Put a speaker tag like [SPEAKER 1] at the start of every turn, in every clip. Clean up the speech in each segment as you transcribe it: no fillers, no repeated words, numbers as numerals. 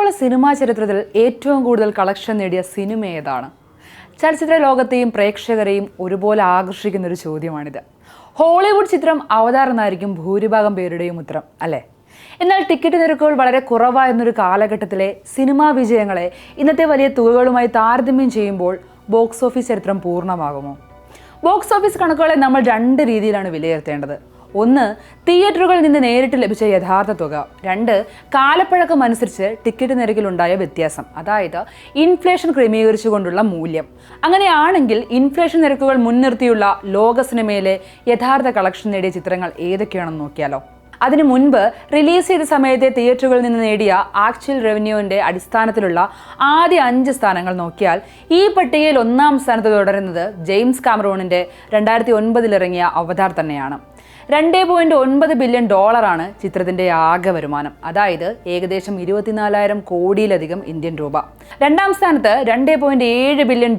[SPEAKER 1] ആഗോള സിനിമാ ചരിത്രത്തിൽ ഏറ്റവും കൂടുതൽ കളക്ഷൻ നേടിയ സിനിമ ഏതാണ്? ചലച്ചിത്ര ലോകത്തെയും പ്രേക്ഷകരെയും ഒരുപോലെ ആകർഷിക്കുന്ന ഒരു ചോദ്യമാണിത്. ഹോളിവുഡ് ചിത്രം അവതാർ എന്നായിരിക്കും ഭൂരിഭാഗം പേരുടെയും ഉത്തരം, അല്ലേ? എന്നാൽ ടിക്കറ്റ് നിരക്കുകൾ വളരെ കുറവായിരുന്നൊരു കാലഘട്ടത്തിലെ സിനിമാ വിജയങ്ങളെ ഇന്നത്തെ വലിയ തുകകളുമായി താരതമ്യം ചെയ്യുമ്പോൾ ബോക്സ് ഓഫീസ് ചരിത്രം പൂർണ്ണമാകുമോ? ബോക്സ് ഓഫീസ് കണക്കുകളെ നമ്മൾ രണ്ട് രീതിയിലാണ് വിലയിരുത്തേണ്ടത്. ഒന്ന്, തിയേറ്ററുകളിൽ നിന്ന് നേരിട്ട് ലഭിച്ച യഥാർത്ഥ തുക. രണ്ട്, കാലപ്പഴക്കം അനുസരിച്ച് ടിക്കറ്റ് നിരക്കിലുണ്ടായ വ്യത്യാസം, അതായത് ഇൻഫ്ലേഷൻ ക്രമീകരിച്ചുകൊണ്ടുള്ള മൂല്യം. അങ്ങനെയാണെങ്കിൽ ഇൻഫ്ലേഷൻ നിരക്കുകൾ മുൻനിർത്തിയുള്ള ലോക സിനിമയിലെ യഥാർത്ഥ കളക്ഷൻ നേടിയ ചിത്രങ്ങൾ ഏതൊക്കെയാണെന്ന് നോക്കിയാലോ? അതിനു മുൻപ് റിലീസ് ചെയ്ത സമയത്തെ തിയേറ്ററുകളിൽ നിന്ന് നേടിയ ആക്ച്വൽ റവന്യൂവിൻ്റെ അടിസ്ഥാനത്തിലുള്ള ആദ്യ 5 സ്ഥാനങ്ങൾ നോക്കിയാൽ ഈ പട്ടികയിൽ 1-ാം സ്ഥാനത്ത് തുടരുന്നത് ജെയിംസ് കാമറൂണിൻ്റെ 2009 ഇറങ്ങിയ അവതാർ തന്നെയാണ്. $2.9 ബില്യൺ ചിത്രത്തിൻ്റെ ആകെ വരുമാനം, അതായത് ഏകദേശം 24,000 കോടിയിലധികം ഇന്ത്യൻ രൂപ. 2-ാം സ്ഥാനത്ത് $2.7 ബില്യൺ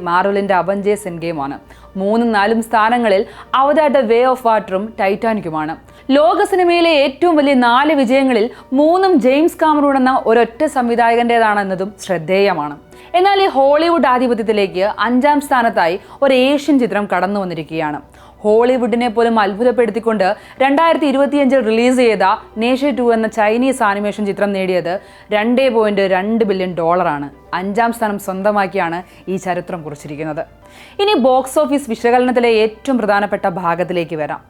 [SPEAKER 1] മാർവലിൻ്റെ അവഞ്ചേഴ്സ് എൻഡ് ഗെയിമാണ്. 3-ഉം 4-ഉം സ്ഥാനങ്ങളിൽ അവതാർ ദ വേ ഓഫ് വാട്ടറും ടൈറ്റാനിക്കുമാണ്. ലോക സിനിമയിലെ ഏറ്റവും വലിയ 4 വിജയങ്ങളിൽ 3-ഉം ജെയിംസ് കാമറൂൺ എന്ന ഒരൊറ്റ സംവിധായകൻ്റേതാണെന്നതും ശ്രദ്ധേയമാണ്. എന്നാൽ ഈ ഹോളിവുഡ് ആധിപത്യത്തിലേക്ക് 5-ാം സ്ഥാനത്തായി ഒരു ഏഷ്യൻ ചിത്രം കടന്നു വന്നിരിക്കുകയാണ്. ഹോളിവുഡിനെ പോലും അത്ഭുതപ്പെടുത്തിക്കൊണ്ട് 2025 റിലീസ് ചെയ്ത നേഷ്യ 2 എന്ന ചൈനീസ് ആനിമേഷൻ ചിത്രം നേടിയത് $2.2 ബില്യൺ. 5-ാം സ്ഥാനം സ്വന്തമാക്കിയാണ് ഈ ചരിത്രം കുറിച്ചിരിക്കുന്നത്. ഇനി ബോക്സ് ഓഫീസ് വിശകലനത്തിലെ ഏറ്റവും പ്രധാനപ്പെട്ട ഭാഗത്തിലേക്ക് വരാം.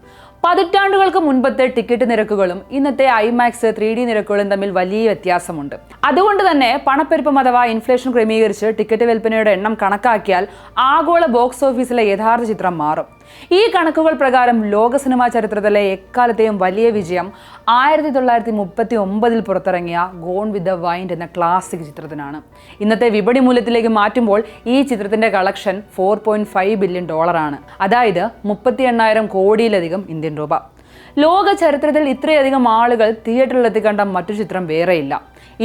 [SPEAKER 1] പതിറ്റാണ്ടുകൾക്ക് മുൻപത്തെ ടിക്കറ്റ് നിരക്കുകളും ഇന്നത്തെ ഐമാക്സ് 3D നിരക്കുകളും തമ്മിൽ വലിയ വ്യത്യാസമുണ്ട്. അതുകൊണ്ട് തന്നെ പണപ്പെരുപ്പം അഥവാ ഇൻഫ്ലേഷൻ ക്രമീകരിച്ച് ടിക്കറ്റ് വിൽപ്പനയുടെ എണ്ണം കണക്കാക്കിയാൽ ആഗോള ബോക്സ് ഓഫീസിലെ യഥാർത്ഥ ചിത്രം മാറും. ഈ കണക്കുകൾ പ്രകാരം ലോക സിനിമാ ചരിത്രത്തിലെ എക്കാലത്തെയും വലിയ വിജയം 1939 പുറത്തിറങ്ങിയ ഗോൺ വിത്ത് ദ വൈൻഡ് എന്ന ക്ലാസിക് ചിത്രത്തിനാണ്. ഇന്നത്തെ വിപണി മൂല്യത്തിലേക്ക് മാറ്റുമ്പോൾ ഈ ചിത്രത്തിന്റെ കളക്ഷൻ $4.5 ബില്യൺ, അതായത് 38,000 കോടിയിലധികം ഇന്ത്യൻ രൂപ. ലോക ചരിത്രത്തിൽ ഇത്രയധികം ആളുകൾ തിയേറ്ററിലെത്തി കണ്ട മറ്റൊരു ചിത്രം വേറെയില്ല.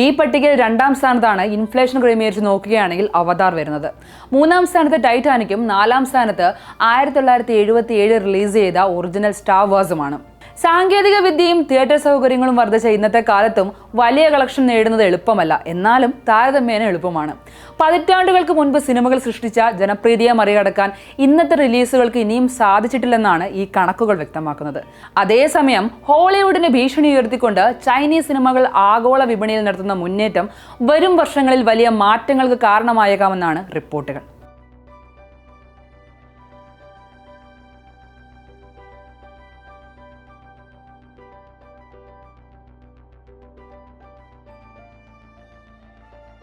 [SPEAKER 1] ഈ പട്ടികയിൽ 2-ാം സ്ഥാനത്താണ് ഇൻഫ്ലേഷൻ ക്രമീകരിച്ച് നോക്കുകയാണെങ്കിൽ അവതാർ വരുന്നത്. 3-ാം സ്ഥാനത്ത് ടൈറ്റാനിക്കും 4-ാം സ്ഥാനത്ത് 1977 റിലീസ് ചെയ്ത ഒറിജിനൽ സ്റ്റാർ വാർസുമാണ്. സാങ്കേതിക വിദ്യയും തിയേറ്റർ സൗകര്യങ്ങളും വർദ്ധിച്ച ഇന്നത്തെ കാലത്തും വലിയ കളക്ഷൻ നേടുന്നത് എളുപ്പമല്ല, എന്നാലും താരതമ്യേന എളുപ്പമാണ്. പതിറ്റാണ്ടുകൾക്ക് മുൻപ് സിനിമകൾ സൃഷ്ടിച്ച ജനപ്രീതിയെ മറികടക്കാൻ ഇന്നത്തെ റിലീസുകൾക്ക് ഇനിയും സാധിച്ചിട്ടില്ലെന്നാണ് ഈ കണക്കുകൾ വ്യക്തമാക്കുന്നത്. അതേസമയം ഹോളിവുഡിനെ ഭീഷണി ഉയർത്തിക്കൊണ്ട് ചൈനീസ് സിനിമകൾ ആഗോള വിപണിയിൽ നടത്തുന്ന മുന്നേറ്റം വരും വർഷങ്ങളിൽ വലിയ മാറ്റങ്ങൾക്ക് കാരണമായേക്കാമെന്നാണ് റിപ്പോർട്ടുകൾ.